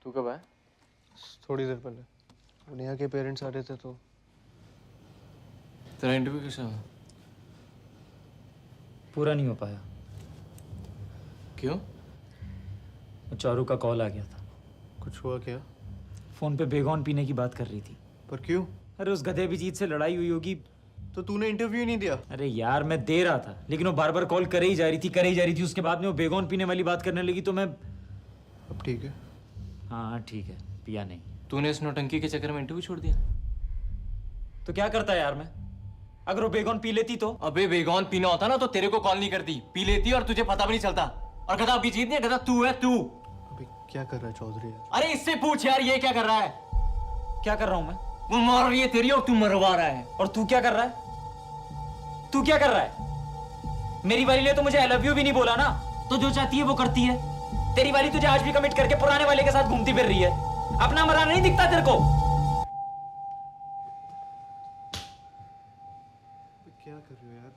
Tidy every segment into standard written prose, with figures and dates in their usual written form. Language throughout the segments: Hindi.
तू कब आया? थोड़ी देर पहले। वो नेहा के पेरेंट्स आ रहे थे तो। तेरा इंटरव्यू कैसा हुआ? पूरा नहीं हो पाया। क्यों? चारू का कॉल आ गया था। कुछ हुआ क्या? फोन पे बेगौन पीने की बात कर रही थी। पर क्यों? अरे उस गधे अभिजीत से लड़ाई हुई होगी। तो तूने इंटरव्यू नहीं दिया? अरे यार मैं दे रहा था, लेकिन वो बार बार कॉल करे ही जा रही थी। उसके बाद में वो बेगौन पीने वाली बात करने लगी तो मैं। अब ठीक है? हाँ ठीक है, पिया नहीं। तूने इस नौटंकी के चक्कर में इंटरव्यू छोड़ दिया? तो क्या करता है यार मैं? अगर वो बेगौन पी लेती तो? अबे बेगौन पीना होता ना तो तेरे को कॉल नहीं करती, पी लेती और तुझे पता भी नहीं चलता। और गधा अभिजीत नहीं, गधा तू है, तू। अबे क्या कर रहा है चौधरी यार? अरे इससे पूछ यार, ये क्या कर रहा है? क्या कर रहा हूं मैं? वो मार रही है तेरी और तू मरवा रहा है। और तू क्या कर रहा है? तू क्या कर रहा है? मेरी वाली ने तो मुझे आई लव यू भी नहीं बोला ना। तो जो चाहती है वो करती है। तेरी वाली तुझे आज भी कमिट करके पुराने वाले के साथ घूमती फिर रही है। अपना मरा नहीं दिखता तेरे को? क्या कर रहे हो यार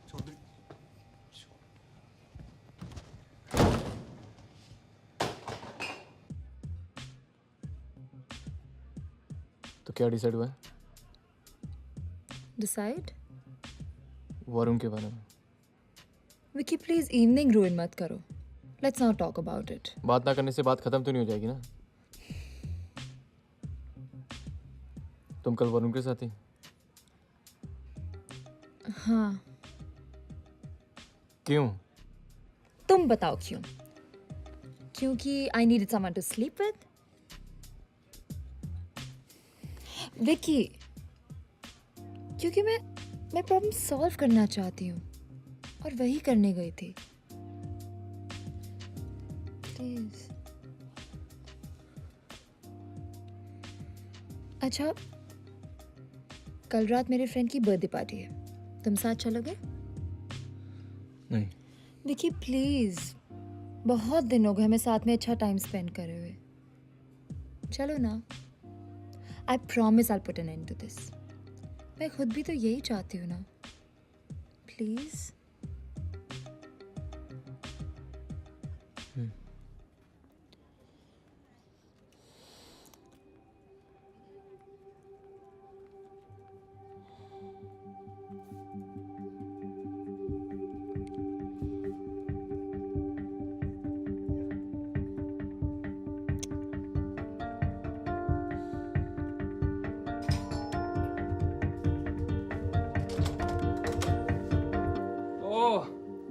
चौधरी? तो क्या डिसाइड हुआ है? डिसाइड? वरुण के बारे में। विकी प्लीज इवनिंग रूइन मत करो। Let's not talk about it. बात ना करने से बात खत्म तो नहीं हो जाएगी ना? तुम कल वरुण के साथ थी? हाँ। क्यों? तुम बताओ क्यों? क्योंकि I needed someone to sleep with. Vicky, क्योंकि मैं प्रॉब्लम सॉल्व करना चाहती हूँ और वही करने गई थी। प्लीज। अच्छा, कल रात मेरे फ्रेंड की बर्थडे पार्टी है, तुम साथ चलोगे? नहीं। विकी प्लीज, बहुत दिन हो गए हमें साथ में अच्छा टाइम स्पेंड करे हुए। चलो ना। I promise I put an end to this. मैं खुद भी तो यही चाहती हूँ ना। प्लीज।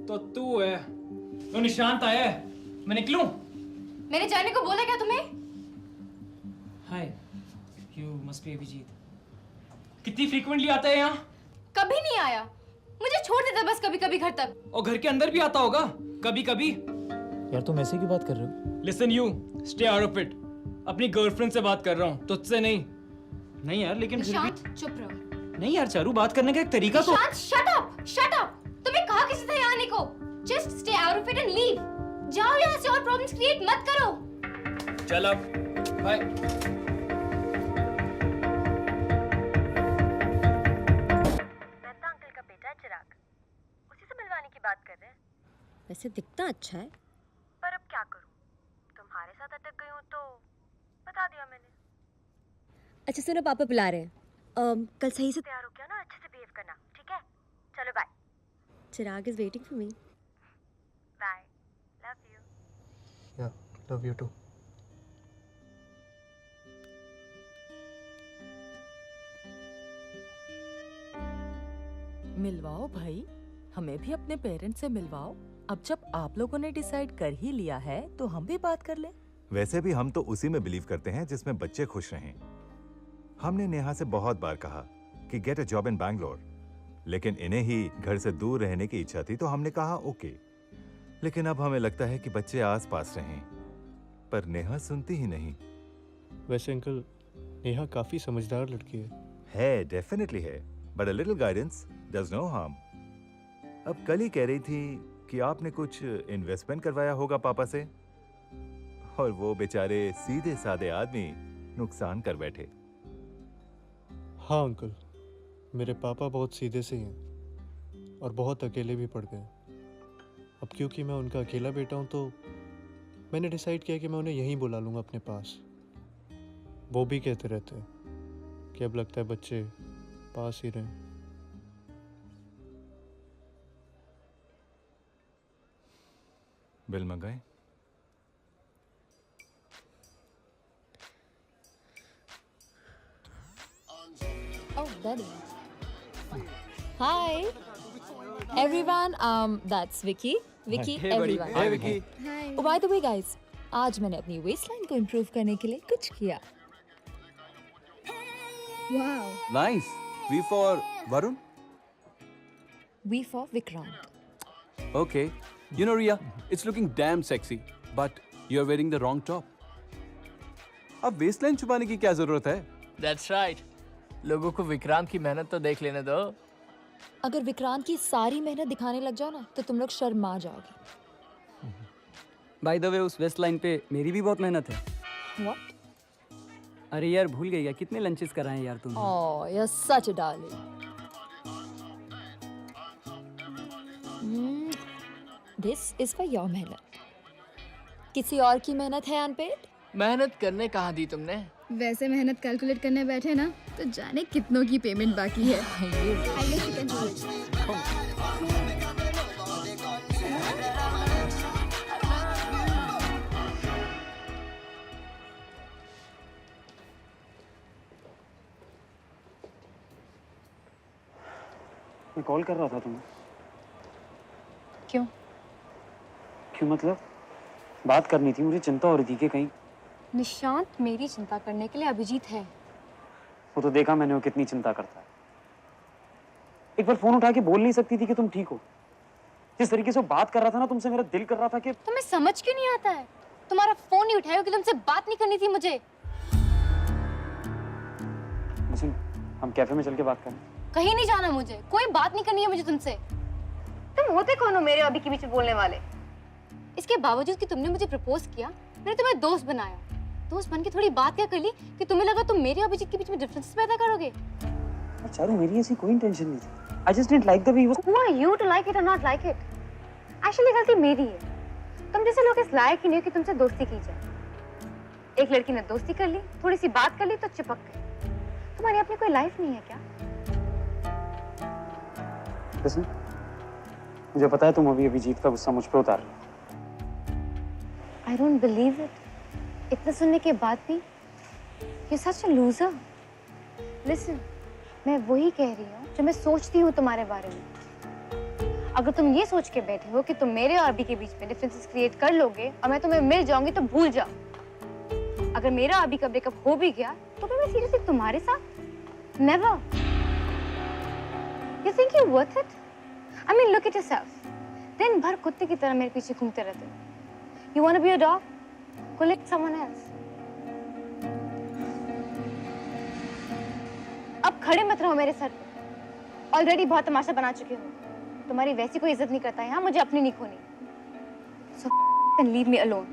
तो तू है। तो निशांत आया है, मैं निकलूं? मैंने जाने को बोला क्या तुम्हें? हाय, यू मस्ट बी अभिजीत। कितनी फ्रीक्वेंटली आता है यहाँ? कभी नहीं आया, मुझे छोड़ देता बस कभी कभी घर तक। और घर के अंदर भी आता होगा कभी कभी। यार तुम ऐसे की बात कर रहे हो? Listen you, stay out of it. अपनी गर्लफ्रेंड से बात कर रहा हूँ, तुझसे नहीं। नहीं यार, लेकिन फिर निशांत भी... चुप रहो। नहीं यार चारू, बात करने का एक तरीका तो... Nishant shut up, shut up. तुम्हें कहा किसी से यहाँ आने को? Just stay out of it and leave. जाओ यहाँ से और प्रॉब्लम्स क्रिएट मत करो। चल अब, बाय। मेहता अंकल का बेटा है चिराग, उसी से मिलवाने की बात कर रहे हैं। वैसे दिखता अच्छा है। पर अब क्या करूं, तुम्हारे साथ अटक गई हूं तो बता दिया मैंने। अच्छा सुनो, पापा बुला रहे हैं। कल सही से तैयार हो गया ना, अच्छे से बिहेव करना, ठीक है? चलो bye. Chirag is waiting for me. Bye, love you. या लव यू टू। मिलवाओ भाई, हमें भी अपने पेरेंट्स से मिलवाओ। अब जब आप लोगों ने डिसाइड कर ही लिया है तो हम भी बात कर लें। वैसे भी हम तो उसी में बिलीव करते हैं जिसमें बच्चे खुश रहें। हमने नेहा से बहुत बार कहा कि get a job in Bangalore, लेकिन इन्हें ही घर से दूर रहने की इच्छा थी तो हमने कहा ओके। लेकिन अब हमें लगता है कि बच्चे आस पास रहें, पर नेहा सुनती ही नहीं। वैसे अंकल, नेहा काफी समझदार लड़की है। डेफिनेटली है, but a little guidance does no harm. अब कल ही कह रही थी कि आपने कुछ इन्वेस्टमेंट करवाया होगा पापा से, और वो बेचारे सीधे साधे आदमी नुकसान कर बैठे। हाँ अंकल, मेरे पापा बहुत सीधे से हैं और बहुत अकेले भी पड़ गए। अब क्योंकि मैं उनका अकेला बेटा हूँ तो मैंने डिसाइड किया कि मैं उन्हें यहीं बुला लूँगा अपने पास। वो भी कहते रहते हैं कि अब लगता है बच्चे पास ही रहें। बिल मंगाए? Oh, Daddy. Hi, everyone. That's Vicky. Vicky, everyone. Hey Vicky. Oh, by the way, guys, आज मैंने अपनी waistline को improve करने के लिए कुछ किया. Wow. Nice. V for Varun. V for Vikrant. Okay. You know Ria, it's looking damn sexy, but you're wearing the wrong top. अब waistline छुपाने की क्या जरूरत है? That's right. लोगों को विक्रांत की मेहनत तो देख लेने दो। अगर विक्रांत की सारी मेहनत दिखाने लग जाओ ना, तो तुम लोग शर्मा जाओगे. बाय द वे उस वेस्ट लाइन पे मेरी भी बहुत मेहनत है. What? अरे यार भूल गई यार, कितने लंचेस कराए यार तुमने. Oh, you're such a darling. This is for your मेहनत. किसी और की मेहनत है अनपेड? मेहनत करने कहाँ दी तुमने? वैसे मेहनत कैलकुलेट करने बैठे ना तो जाने कितनों की पेमेंट बाकी है. मैं कॉल कर रहा था तुम्हें. क्यों? क्यों मतलब बात करनी थी. मुझे चिंता हो रही थी कि कहीं. निशांत, मेरी चिंता करने के लिए अभिजीत है. वो तो देखा मैंने वो कितनी चिंता करता है. एक बार फोन उठा के बोल नहीं सकती थी कि तुम ठीक हो. जिस तरीके से वो बात कर रहा था ना तुमसे, मेरा दिल कर रहा था कि. तुम्हें समझ क्यों नहीं आता है? तुम्हारा फोन नहीं उठाया कि तुमसे बात नहीं करनी थी मुझे. सुन, हम कैफे में चल के बात करें. कहीं नहीं जाना मुझे. कोई बात नहीं करनी है मुझे तुमसे. तुम होते कौन हो मेरे अभी के बीच में बोलने वाले? इसके बावजूद कि तुमने मुझे प्रपोज किया, मैंने तुम्हें दोस्त बनाया. दोस्त बन के थोड़ी बात क्या कर ली कि तुम्हें लगा तुम मेरे और अभिजीत के बीच में डिफरेंसेस पैदा करोगे. चारू, मेरी ऐसी कोई इंटेंशन नहीं थी. I just didn't like the way he was. Who are you to like it or not like it? Actually गलती मेरी है. तुम जैसे लोग इस लायक ही नहीं हो कि तुमसे दोस्ती की जाए. एक लड़की ने दोस्ती कर ली, थोड़ी सी बात कर ली तो चिपक गई. तुम्हारी अपनी कोई लाइफ नहीं है क्या? Listen, मुझे पता है तुम अभी अभिजीत का गुस्सा मुझ पे उतार रहे हो. I don't believe it. इतना सुनने के बाद भी you're such a loser. Listen, मैं वही कह रही हूँ जो मैं सोचती हूँ तुम्हारे बारे में. अगर तुम ये सोच के बैठे हो कि तुम मेरे और अभी के बीच में डिफरेंसेस क्रिएट कर लोगे और मैं तुम्हें मिल जाऊंगी तो भूल जाओ. अगर मेरा अभी का ब्रेकअप हो भी गया तो फिर मैं सीरियसली तुम्हारे साथ? Never. You think you're worth it? I mean, look at yourself. दिन भर कुत्ते की तरह मेरे पीछे घूमते रहते हो. You want to be a dog? Go lick someone else. अब खड़े मत रहो मेरे सर पे. ऑलरेडी बहुत तमाशा बना चुके हो. तुम्हारी वैसी कोई इज्जत नहीं करता है. हाँ, मुझे अपनी नहीं खोनी. So leave me alone.